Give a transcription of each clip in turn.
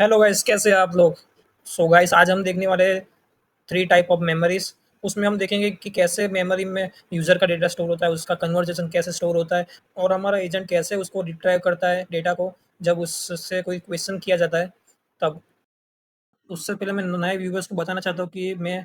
Hello guys, कैसे हैं आप लोग। सो गाइस, आज हम देखने वाले हैं थ्री टाइप ऑफ मेमोरीज। उसमें हम देखेंगे कि कैसे मेमोरी में यूज़र का डेटा स्टोर होता है, उसका कन्वर्जेशन कैसे स्टोर होता है और हमारा एजेंट कैसे उसको रिट्राइव करता है डेटा को जब उससे कोई क्वेश्चन किया जाता है तब। उससे पहले मैं नए व्यूवर्स को बताना चाहता हूँ कि मैं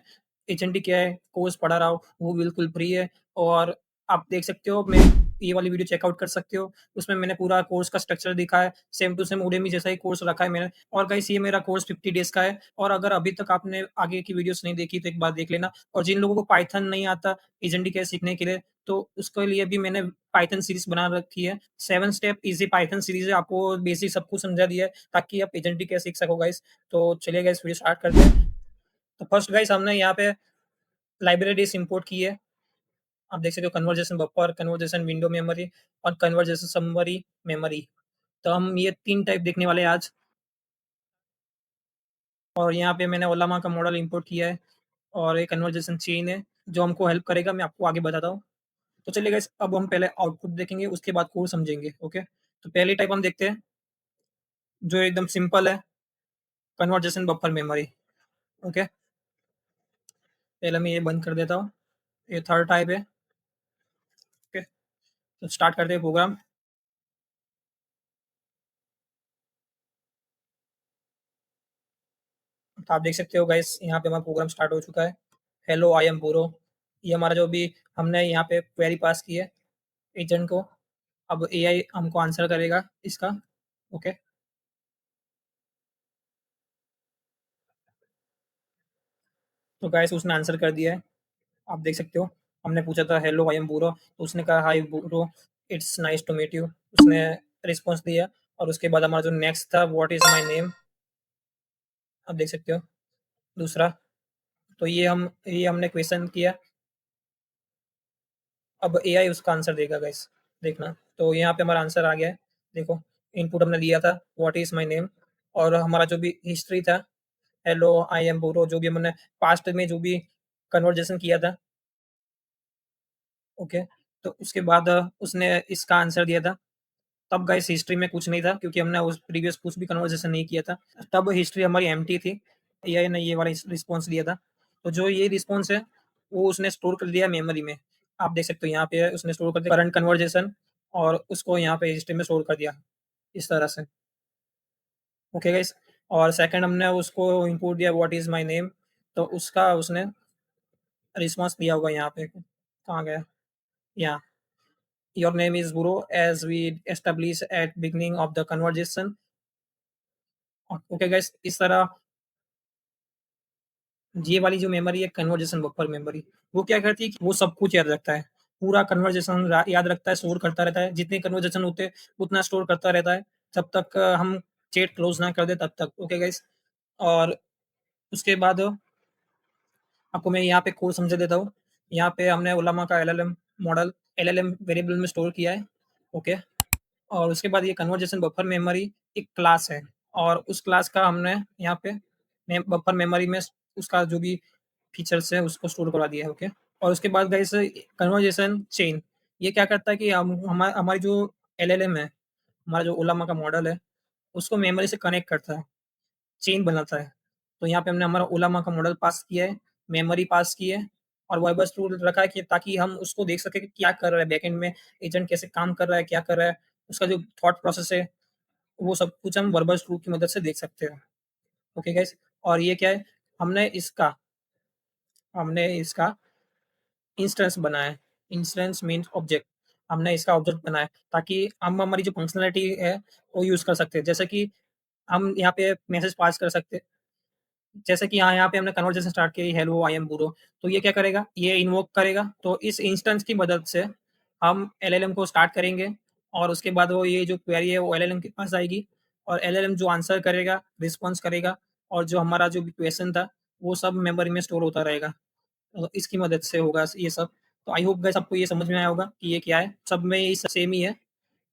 एचएनडी क्या है, कोर्स पढ़ा रहा हूँ, वो बिल्कुल फ्री है और आप देख सकते हो, मैं ये वाली वीडियो चेकआउट कर सकते हो। उसमें मैंने पूरा कोर्स का स्ट्रक्चर दिखा है, सेम टू सेम उडेमी जैसा ही कोर्स रखा है मैंने। और गाइस, ये मेरा कोर्स 50 डेज़ का है और अगर अभी तक आपने आगे की वीडियोज़ नहीं देखी तो एक बार देख लेना। और जिन लोगों को पाइथन नहीं आता एचएनडी क्या सीखने के लिए, तो उसके लिए भी मैंने पाइथन सीरीज़ बना रखी है। 7 स्टेप ईज़ी पाइथन सीरीज़ है, आपको बेसिक सब कुछ समझा दिया है ताकि आप एचएनडी क्या सीख सको गाइस। तो चलिए गाइस, वीडियो स्टार्ट करते हैं। तो फर्स्ट गाइस, हमने यहाँ पे लाइब्रेरीज इंपोर्ट की है। आप देख सकते हो, conversation buffer, conversation window memory और कन्वर्जेशन समरी मेमोरी। तो हम ये 3 टाइप देखने वाले हैं आज। और यहाँ पे मैंने ओलामा का मॉडल इंपोर्ट किया है और एक कन्वर्जेशन चेन है जो हमको हेल्प करेगा, मैं आपको आगे बताता हूँ। तो चलिए गाइस, अब हम पहले आउटपुट देखेंगे, उसके बाद कोड समझेंगे। ओके, तो पहली टाइप हम देखते हैं जो एकदम सिंपल है, कन्वर्जेशन बफर मेमोरी। ओके, पहले मैं ये बंद कर देता हूँ। ये थर्ड टाइप है। ओके, तो स्टार्ट करते हैं प्रोग्राम। तो आप देख सकते हो गाइस, यहाँ पे हमारा प्रोग्राम स्टार्ट हो चुका है। हेलो आई एम बोरो, ये हमारा जो भी हमने यहाँ पे क्वेरी पास की है एजेंट को। अब एआई हमको आंसर करेगा इसका। ओके, तो गाइस उसने आंसर कर दिया है, आप देख सकते हो। हमने पूछा था हेलो आई एम बोरो, तो उसने कहा hi Boro, it's nice to meet you, उसने रिस्पॉन्स दिया। और उसके बाद हमारा जो नेक्स्ट था, व्हाट इज माय नेम, आप देख सकते हो दूसरा। तो ये हमने क्वेश्चन किया। अब एआई उसका आंसर देगा गाइस, देखना। तो यहाँ पे हमारा आंसर आ गया है, देखो। इनपुट हमने दिया था व्हाट इज माय नेम, और हमारा जो भी हिस्ट्री था, हेलो आई एम बोरो, जो भी हमने पास्ट में जो भी कन्वर्जेशन किया था। ओके, तो उसके बाद उसने इसका आंसर दिया था। तब गाइस हिस्ट्री में कुछ नहीं था क्योंकि हमने उस प्रीवियस कुछ भी कन्वर्सेशन नहीं किया था। तब हिस्ट्री हमारी एम्प्टी थी। एआई ने ये वाला रिस्पॉन्स दिया था। तो जो ये रिस्पॉन्स है, वो उसने स्टोर कर दिया मेमोरी में। आप देख सकते हो यहाँ पे उसने स्टोर कर दिया करंट कन्वर्जेशन, और उसको यहाँ पे हिस्ट्री में स्टोर कर दिया इस तरह से। ओके गाइस, और सेकंड हमने उसको इनपुट दिया व्हाट इज माय नेम, तो उसका उसने रिस्पॉन्स दिया होगा यहाँ पे। कहाँ गया, यहाँ, your name is Guru as we establish at beginning of the conversation. Okay guys, इस तरह ये वाली जो मेमोरी है कन्वर्जेशन बफर मेमोरी, वो क्या करती है कि वो सब कुछ याद रखता है। पूरा कन्वर्जेशन याद रखता है, स्टोर करता रहता है। जितने कन्वर्जेशन होते हैं उतना स्टोर करता रहता है जब तक हम चैट क्लोज ना कर दे तब तक। ओके गाइस, और उसके बाद आपको मैं यहाँ पे कोड समझा देता हूँ। यहाँ पे हमने उलामा का एलएलएम मॉडल एलएलएम वेरिएबल में स्टोर किया है। ओके, और उसके बाद ये कन्वर्जेशन बफर मेमोरी एक क्लास है, और उस क्लास का हमने यहाँ पे बफर मेमोरी में उसका जो भी फीचर्स है उसको स्टोर करवा दिया है। ओके, और उसके बाद गाइस कन्वर्जेशन चेन, ये क्या करता है कि हमारी जो एलएलएम है, हमारा जो उलामा का मॉडल है, उसको मेमोरी से कनेक्ट करता है, चेन बनाता है। तो यहाँ पे हमने हमारा उलामा का मॉडल पास किया है, मेमोरी पास की है, और वर्बल टूल रखा है कि ताकि हम उसको देख सकें कि क्या कर रहा है बैकएंड में, एजेंट कैसे काम कर रहा है, क्या कर रहा है, उसका जो थॉट प्रोसेस है, वो सब कुछ हम वर्बल टूल की मदद से देख सकते हैं। ओके गाइस, और ये क्या है, हमने इसका हमने इसका इंस्टेंस बनाया है। Instance means object. हमने इसका ऑब्जेक्ट बनाया है ताकि हम हमारी जो फंक्शनैलिटी है वो यूज़ कर सकते हैं। जैसे कि हम यहाँ पे मैसेज पास कर सकते हैं। जैसे कि यहाँ पे हमने कन्वर्सेशन स्टार्ट की, हेलो आई एम बुरो, तो ये क्या करेगा, ये इन्वोक करेगा। तो इस इंस्टेंस की मदद से हम एलएलएम को स्टार्ट करेंगे, और उसके बाद वो ये जो क्वेरी है वो एलएलएम के पास आएगी, और एलएलएम जो आंसर करेगा, रिस्पॉन्स करेगा, और जो हमारा जो भी क्वेश्चन था वो सब मेमोरी में स्टोर होता रहेगा। इसकी मदद से होगा ये सब। तो आई होप गाइस आपको ये समझ में आया होगा कि ये क्या है। सब में ये सेम ही है।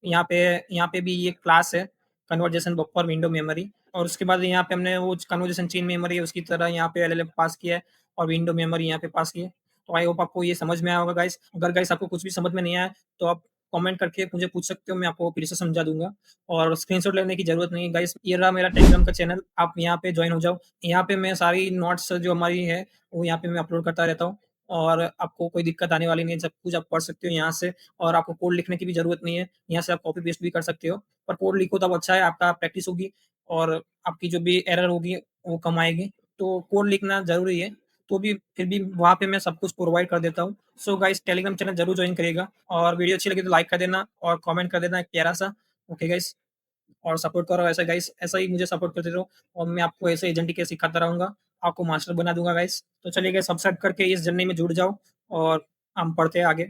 यहाँ पे यहाँ पे भी ये क्लास है, कन्वर्जेशन बफर विंडो मेमोरी, और उसके बाद यहाँ पे हमने वो कन्वर्जेशन चेन मेमोरी है उसकी तरह यहाँ पे एलएलएम पास किया है, और विंडो मेमोरी यहाँ पे पास की है। तो आई होप आपको ये समझ में आया होगा गाइस। अगर गाइस आपको कुछ भी समझ में नहीं आया तो आप कमेंट करके मुझे पूछ सकते हो, मैं आपको फिर से समझा दूँगा और स्क्रीनशॉट लेने की ज़रूरत नहीं है गाइस। ये रहा मेरा टेलीग्राम का चैनल, आप यहाँ पे जॉइन हो जाओ। यहाँ पे मैं सारी नोट्स जो हमारी है, वो यहाँ पे मैं अपलोड करता रहता हूँ और आपको कोई दिक्कत आने वाली नहीं है, सब कुछ आप पढ़ सकते हो यहाँ से और आपको कोड लिखने की भी ज़रूरत नहीं है। यहाँ से आप कॉपी पेस्ट भी कर सकते हो, पर कोड लिखो तब अच्छा है, आपका प्रैक्टिस होगी और आपकी जो भी एरर होगी, वो कम आएगी। तो कोड लिखना ज़रूरी है, तो भी फिर भी वहाँ पे मैं सब कुछ प्रोवाइड कर देता हूँ। सो गाइस टेलीग्राम चैनल ज़रूर जॉइन करिएगा और वीडियो अच्छी लगी तो लाइक कर देना और कमेंट कर देना एक प्यारा-सा। ओके गाइस और सपोर्ट करो ऐसा गाइस, ऐसा ही मुझे सपोर्ट करते रहो और मैं आपको ऐसे एजेंटिक सिखाता रहूँगा, आपको मास्टर बना दूँगा गाइस। तो चलिए गाइस सब्सक्राइब करके इस जर्नी में जुड़ जाओ और हम पढ़ते हैं आगे।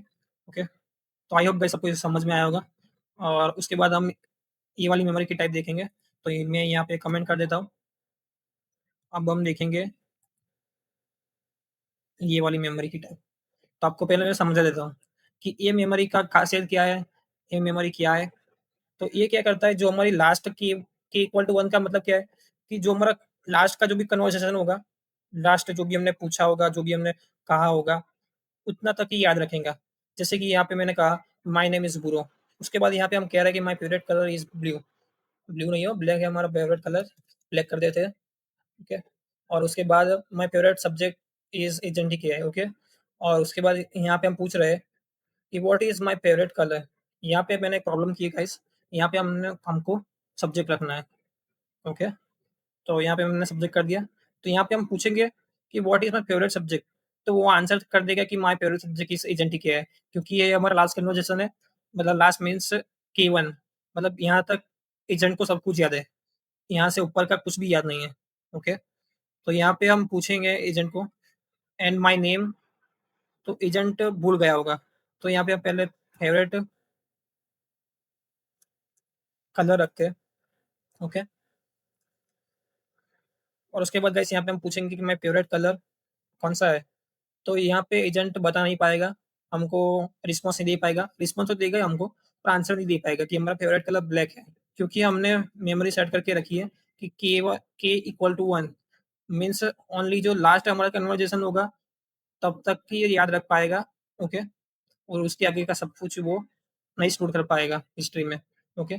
ओके, तो आई होप गाइस सबको ये समझ में आया होगा और उसके बाद हम ये वाली मेमोरी की टाइप देखेंगे। तो ये मैं यहाँ पे कमेंट कर देता हूँ। अब हम देखेंगे ये वाली मेमोरी की टाइप। तो आपको पहले मैं समझा देता हूँ कि ये मेमोरी का खासियत क्या है, ये मेमोरी क्या है। तो ये क्या करता है जो हमारी लास्ट की इक्वल टू 1 का मतलब क्या है कि जो हमारा लास्ट का जो भी कन्वर्सेशन होगा, लास्ट जो भी हमने पूछा होगा, जो भी हमने कहा होगा, उतना तक ही याद रखेगा। जैसे कि यहाँ पे मैंने कहा माय नेम इज़ ब्रो, उसके बाद यहाँ पे हम कह रहे हैं कि my favourite colour is blue. Blue नहीं हो, ब्लैक है हमारा फेवरेट कलर, ब्लैक कर देते हैं, ओके। और उसके बाद my favourite subject is agentic है, ओके। और उसके बाद यहाँ पे हम पूछ रहे हैं कि what is my favourite colour. यहाँ पे मैंने एक प्रॉब्लम की है गाइस, यहाँ पे हमको सब्जेक्ट रखना है, ओके। तो यहाँ पे हमने सब्जेक्ट कर दिया। तो यहाँ पे हम पूछेंगे कि what is my favourite subject, तो वो आंसर कर देगा कि my favourite subject is agentic है, क्योंकि ये हमारा लास्ट कन्वर्सेशन है। मतलब लास्ट मीन्स K1, मतलब यहाँ तक एजेंट को सब कुछ याद है, यहाँ से ऊपर का कुछ भी याद नहीं है, ओके। तो यहाँ पे हम पूछेंगे एजेंट को एंड माय नेम, तो एजेंट भूल गया होगा। तो यहाँ पे हम पहले फेवरेट कलर रखते हैं, ओके। और उसके बाद गाइस यहाँ पे हम पूछेंगे कि माय फेवरेट कलर कौन-सा है? तो यहाँ पे एजेंट बता नहीं पाएगा, हमको रिस्पॉन्स नहीं दे पाएगा। रिस्पॉन्स तो देगा ही हमको, पर आंसर नहीं दे पाएगा कि हमारा फेवरेट कलर ब्लैक है। क्योंकि हमने मेमोरी सेट करके रखी है कि के इक्वल टू 1 मीन्स ओनली जो लास्ट हमारा कन्वर्सेशन होगा, तब तक ही ये याद रख पाएगा, ओके। और उसके आगे का सब कुछ वो नहीं स्टोर कर पाएगा हिस्ट्री में, ओके।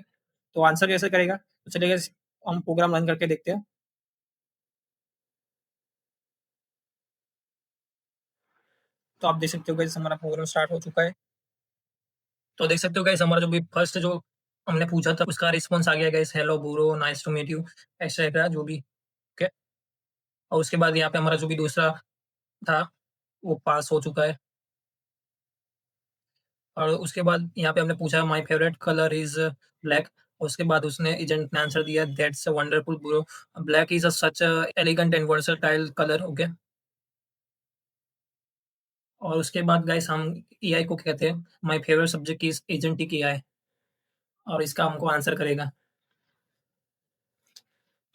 तो आंसर कैसे करेगा? तो चलिए गाइस हम प्रोग्राम रन करके देखते हैं। तो आप देख सकते हो गाइस हमारा प्रोग्राम स्टार्ट हो चुका है। तो देख सकते हो गाइस हमारा जो भी फर्स्ट जो हमने पूछा था उसका रिस्पॉन्स आ गया guys, hello bro, nice to meet you, etcetera जो भी, ओके। और उसके बाद यहाँ पे हमारा जो भी दूसरा था, वो पास हो चुका है। और उसके बाद यहाँ पे हमने पूछा my favourite colour is black. उसके बाद उसने एजेंट ने आंसर दिया that's a wonderful bro, black is a such a elegant and versatile colour, okay. और उसके बाद गाइस हम एआई को कहते हैं my favourite subject is agentic AI और इसका हमको आंसर करेगा।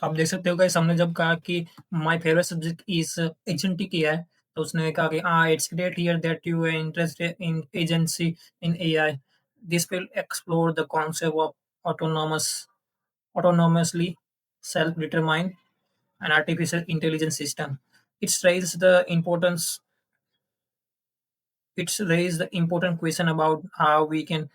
तो आप देख सकते हो गाइस हमने जब कहा कि my favourite subject is agentic किया है, तो उसने कहा कि it's great here that you are interested in agency in AI, this will explore the concept of autonomous autonomously self-determined and artificial intelligence system. It's raised the importance it's raised the important question about how we can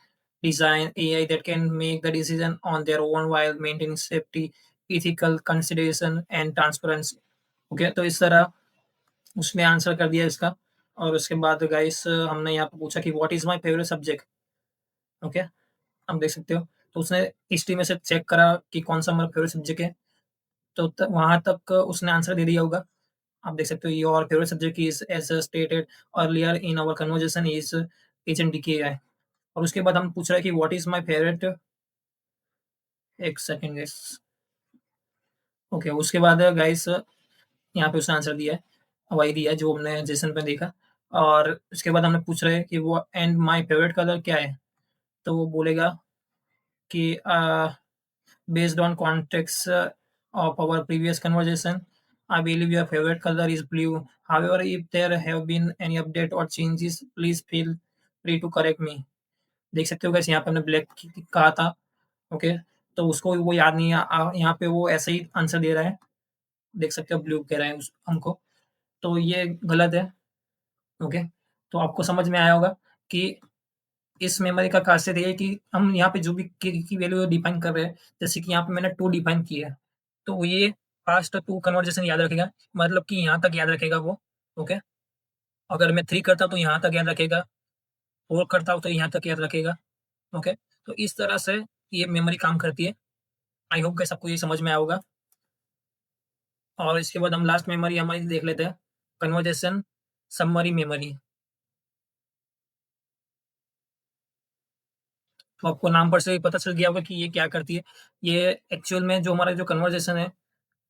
design AI that can make the decision on their own while maintaining safety, ethical consideration and transparency. Okay, तो इस तरह उसने answer कर दिया इसका। और उसके बाद गाइस हमने यहाँ पे पूछा कि what is my favourite subject, okay. आप देख सकते हो। तो उसने हिस्ट्री में से चेक करा कि कौन-सा हमारा फेवरेट सब्जेक्ट है, तो त वहाँ तक उसने आंसर दे दिया होगा। आप देख सकते हो your favourite subject is as stated earlier in our conversation is agent और उसके बाद हम पूछ रहे हैं कि व्हाट इज़ माय फेवरेट, एक सेकंड गाइस, ओके। उसके बाद गाइस यहाँ पे उसने आंसर दिया है, वही दिया है जो हमने जेसन पे देखा। और उसके बाद हमने पूछ रहे हैं कि वो एंड माय फेवरेट कलर क्या है? तो वो बोलेगा कि based on context of our previous conversation, I believe your favorite color is blue. However, if there have been any update or changes, please feel free to correct me. देख सकते हो guys यहाँ पे हमने ब्लैक कहा था, okay. तो उसको वो याद नहीं है, यहाँ पे वो ऐसे ही आंसर दे रहा है। देख सकते हो ब्लू कह रहा है हमको, तो ये गलत है, ओके। तो आपको समझ में आया होगा कि इस मेमोरी का खासियत ये है कि हम यहाँ पे जो भी की वैल्यू डिफाइन कर रहे हैं, जैसे कि यहाँ पे मैंने 2 डिफाइन की है, तो ये पास्ट टू कन्वर्जेशन याद रखेगा, मतलब कि यहाँ तक याद रखेगा वो, ओके? अगर मैं 3 करता हूँ तो यहाँ तक याद रखेगा, 4 करता हूँ तो यहाँ तक याद रखेगा, ओके? तो इस तरह से ये मेमोरी काम करती है। आई होप गाइस आपको ये समझ में आया होगा। और इसके बाद हम लास्ट मेमोरी हमारी देख लेते हैं, कन्वर्जेशन समरी मेमोरी। तो आपको नाम पर से ही पता चल गया होगा कि ये क्या करती है। ये एक्चुअल में जो हमारा जो कन्वर्सेशन है,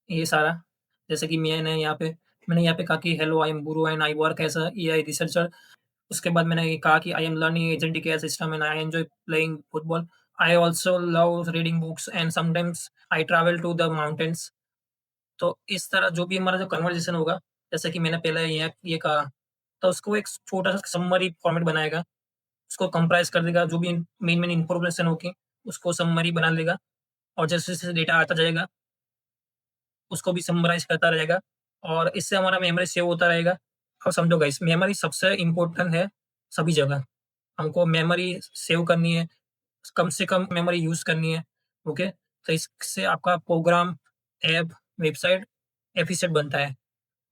ये सारा, जैसे कि मैंने यहाँ पे कहा कि hello I am Guru and I work as a AI researcher. उसके बाद मैंने ये कहा कि I am learning agentic AI system and I enjoy playing football. I also love reading books and sometimes I travel to the mountains. तो इस तरह जो भी हमारा जो कन्वर्सेशन होगा, जैसे कि मैंने पहले ये कहा, तो उसको एक छोटा-सा समरी फॉर्मेट बनाएगा। उसको कंप्राइज़ कर देगा, जो भी मेन-मेन इन्फॉर्मेशन होगी, उसको समरी बना लेगा और जैसे-जैसे डेटा आता जाएगा, उसको भी समराइज़ करता रहेगा और इससे हमारा मेमोरी सेव होता रहेगा। अब समझो गाइस, मेमोरी सबसे इम्पोर्टेंट है सभी जगह। हमको मेमोरी सेव करनी है, कम से कम मेमोरी यूज़ करनी है, ओके? तो इससे आपका प्रोग्राम, ऐप, वेबसाइट एफिशिएंट बनता है।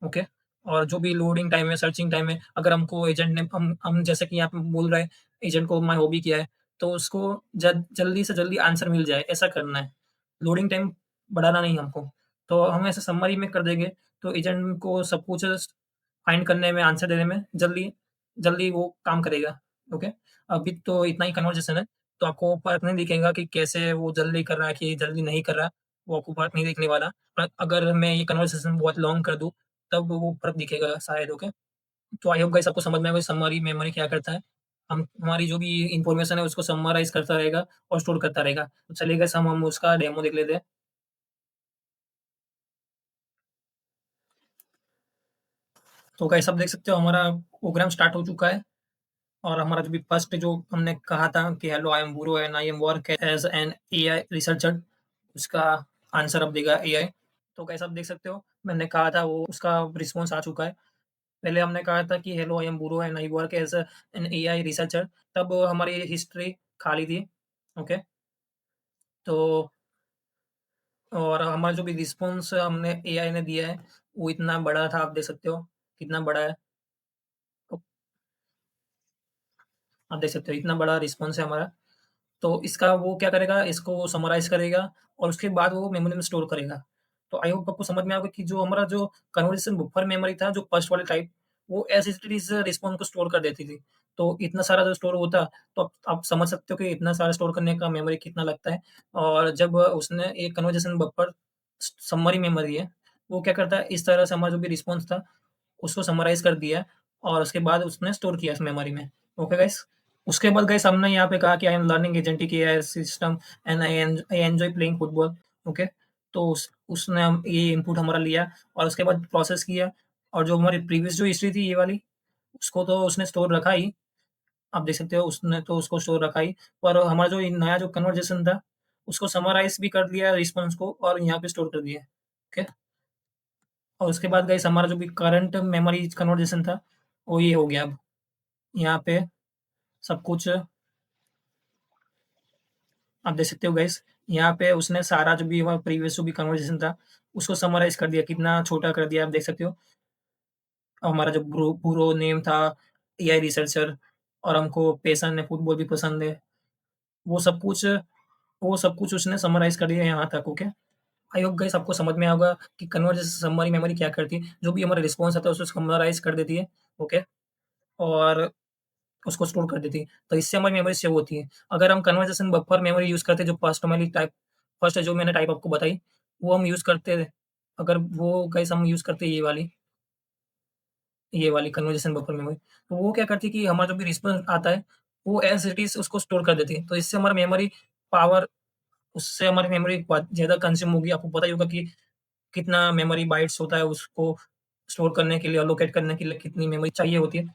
ओके। और जो भी लोडिंग टाइम है, सर्चिंग टाइम है, अगर हमको एजेंट ने हम जैसे कि यहाँ पे बोल रहे हैं, एजेंट को माय हॉबी क्या है, तो उसको जल्दी से जल्दी आंसर मिल जाए, ऐसा करना है। लोडिंग टाइम बढ़ाना नहीं हमको। तो हम ऐसे समरी में कर देंगे, तो एजेंट को सब कुछ फाइंड करने में, आंसर देने में जल्दी जल्दी वो काम करेगा। ओके। अभी तो इतना ही कन्वर्सेशन है, तो आपको फ़र्क नहीं दिखेगा कि कैसे वो जल्दी कर रहा है कि जल्दी नहीं कर रहा, वो आपको फ़र्क नहीं दिखने वाला। पर अगर मैं ये कन्वर्सेशन बहुत लॉन्ग कर दूँ, तब वो फ़र्क दिखेगा शायद, ओके। तो आई होप गाइस आपको समझ में आया समरी मेमोरी क्या करता है। हम हमारी जो भी इन्फॉर्मेशन है उसको समराइज़ करता रहेगा और स्टोर करता रहेगा। तो चलिए गाइस हम उसका डेमो देख लेते हैं। तो गाइस आप देख सकते हो हमारा प्रोग्राम स्टार्ट हो चुका है और हमारा जो भी फर्स्ट जो हमने कहा था कि hello I am Guru and I am work as an AI researcher, उसका आंसर अब देगा एआई। तो गाइस आप देख सकते हो मैंने कहा था वो उसका रिस्पॉन्स आ चुका है। पहले हमने कहा था कि hello I am Guru and I work as an AI researcher, तब हमारी हिस्ट्री खाली थी, ओके। तो और हमारा जो भी रिस्पॉन्स हमने एआई ने दिया है, वो इतना बड़ा था, आप देख सकते हो कितना बड़ा है। तो आप देख सकते हो इतना बड़ा रिस्पॉन्स है हमारा। तो इसका वो क्या करेगा, इसको समराइज़ करेगा और उसके बाद वो मेमोरी में स्टोर करेगा। तो आई होप आपको समझ में आ गया कि जो हमारा जो कन्वर्सेशन बफर मेमोरी था, जो फर्स्ट वाले टाइप, वो एज़ इट इज़ रिस्पॉन्स को स्टोर कर देती थी। तो इतना सारा जो स्टोर होता, तो आप समझ सकते हो कि इतना सारा स्टोर करने का मेमोरी कितना लगता है। और जब उसने एक कन्वर्सेशन बफर स समरी मेमोरी है, वो क्या करता है, इस तरह से हमारा जो भी रिस्पॉन्स था, उसको समराइज़ कर दिया और उसके बाद उसने स्टोर किया इस मेमोरी में। Okay guys? उसके बाद गाइस हमने यहाँ पे कहा कि I am learning agentic AI system and I enjoy playing football, okay. तो उसने हम ये इनपुट हमारा लिया और उसके बाद प्रोसेस किया और जो हमारी प्रीवियस जो हिस्ट्री थी ये वाली, उसको तो उसने स्टोर रखा ही, आप देख सकते हो उसने तो उसको स्टोर रखा ही, पर हमारा जो ये नया जो कन्वर्सेशन था, उसको समराइज़ भी कर दिया रिस्पॉन्स को और यहाँ पे स्टोर कर दिया, ओके। और उसके बाद गाइस हमारा जो भी करंट मेमोरी कन्वर्सेशन था, वो ये हो गया अब। यहाँ पे सब कुछ आप देख सकते हो गाइस, यहाँ पे उसने सारा जो भी हमारा प्रीवियस जो भी कन्वर्सेशन था, उसको समराइज़ कर दिया, कितना छोटा कर दिया आप देख सकते हो। हमारा जो पूरा नेम था एआई रिसर्चर और हमको पैशन है, फुटबॉल भी पसंद है। वो सब कुछ वो सब कुछ उसने समराइज़ कर दिया यहाँ तक, ओके। आई होप गाइस आपको समझ में आया होगा कि कन्वर्जेशन समरी मेमोरी क्या करती है। जो भी हमारा रिस्पॉन्स आता है उसको समराइज़ कर देती है, ओके। और उसको स्टोर कर देती है। तो इससे हमारी मेमोरी सेव होती है। अगर हम कन्वर्सेशन बफर मेमोरी यूज़ करते हैं जो फर्स्ट जो मैंने टाइप आपको बताई, वो हम यूज़ करते, अगर वो गाइस हम यूज़ करते ये वाली कन्वर्सेशन बफर मेमोरी, तो वो क्या करती है कि हमारा जो भी रिस्पॉन्स आता है, वो एज़ इट इज़ उसको स्टोर कर देती है। तो इससे हमारा मेमोरी पावर उससे हमारी मेमोरी बहुत ज़्यादा कंज़्यूम होगी। आपको पता ही होगा कि कितना मेमोरी बाइट्स होता है, उसको स्टोर करने के लिए, एलोकेट करने के लिए कितनी मेमोरी चाहिए होती है।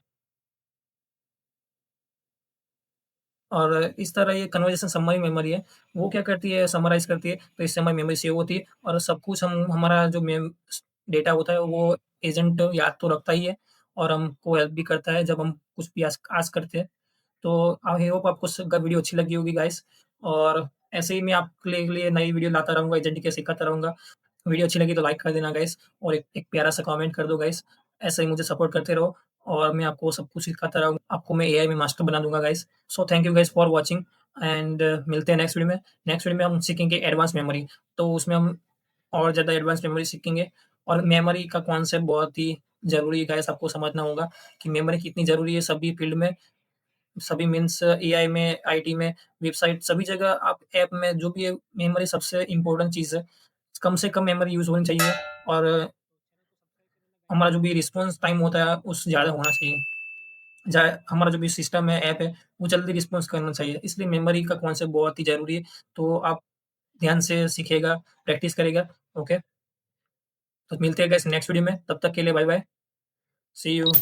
और इस तरह ये कन्वर्सेशन समरी मेमोरी है, वो क्या करती है, समराइज़ करती है, तो इससे हमारी मेमोरी सेव होती है और सब कुछ हम हमारा जो मेम स डेटा होता है, वो एजेंट याद तो रखता ही है और हमको हेल्प भी करता है जब हम कुछ भी आस्क आस्क करते हैं। तो आई होप आपको वीडियो अच्छी लगी होगी गाइस, और ऐसे ही मैं आपके लिए नई वीडियो लाता रहूँगा, एजेंटिक सिखाता रहूँगा। वीडियो अच्छी लगी तो लाइक कर देना गाइस, और एक एक प्यारा-सा कमेंट कर दो गाइस। ऐसे ही मुझे सपोर्ट करते रहो, और मैं आपको सब कुछ सिखाता रहूँगा। आपको मैं एआई में मास्टर बना दूँगा guys. So thank you guys for watching, and मिलते हैं नेक्स्ट वीडियो में। नेक्स्ट वीडियो में हम सीखेंगे एडवांस मेमोरी। तो उसमें हम और ज़्यादा एडवांस मेमोरी सीखेंगे, और मेमोरी का कॉन्सेप्ट बहुत ही ज़रूरी है गाइस, आपको समझना होगा कि मेमोरी कितनी ज़रूरी है सभी फील्ड में। सभी मीन्स एआई में, आईटी में, वेबसाइट, सभी जगह आप ऐप में जो भी है, मेमोरी सबसे इम्पोर्टेंट चीज़ है। कम से कम मेमोरी यूज़ होनी चाहिए, और हमारा जो भी रिस्पॉन्स टाइम होता है उससे ज़्यादा होना चाहिए। हमारा जो भी सिस्टम है, ऐप है, वो जल्दी रिस्पॉन्स करना चाहिए। इसलिए मेमोरी का कॉन्सेप्ट बहुत ही ज़रूरी है। तो आप ध्यान से सीखिएगा, प्रैक्टिस करिएगा, ओके? तो मिलते हैं गाइस नेक्स्ट वीडियो में, तब तक के लिए बाय बाय, सी यू।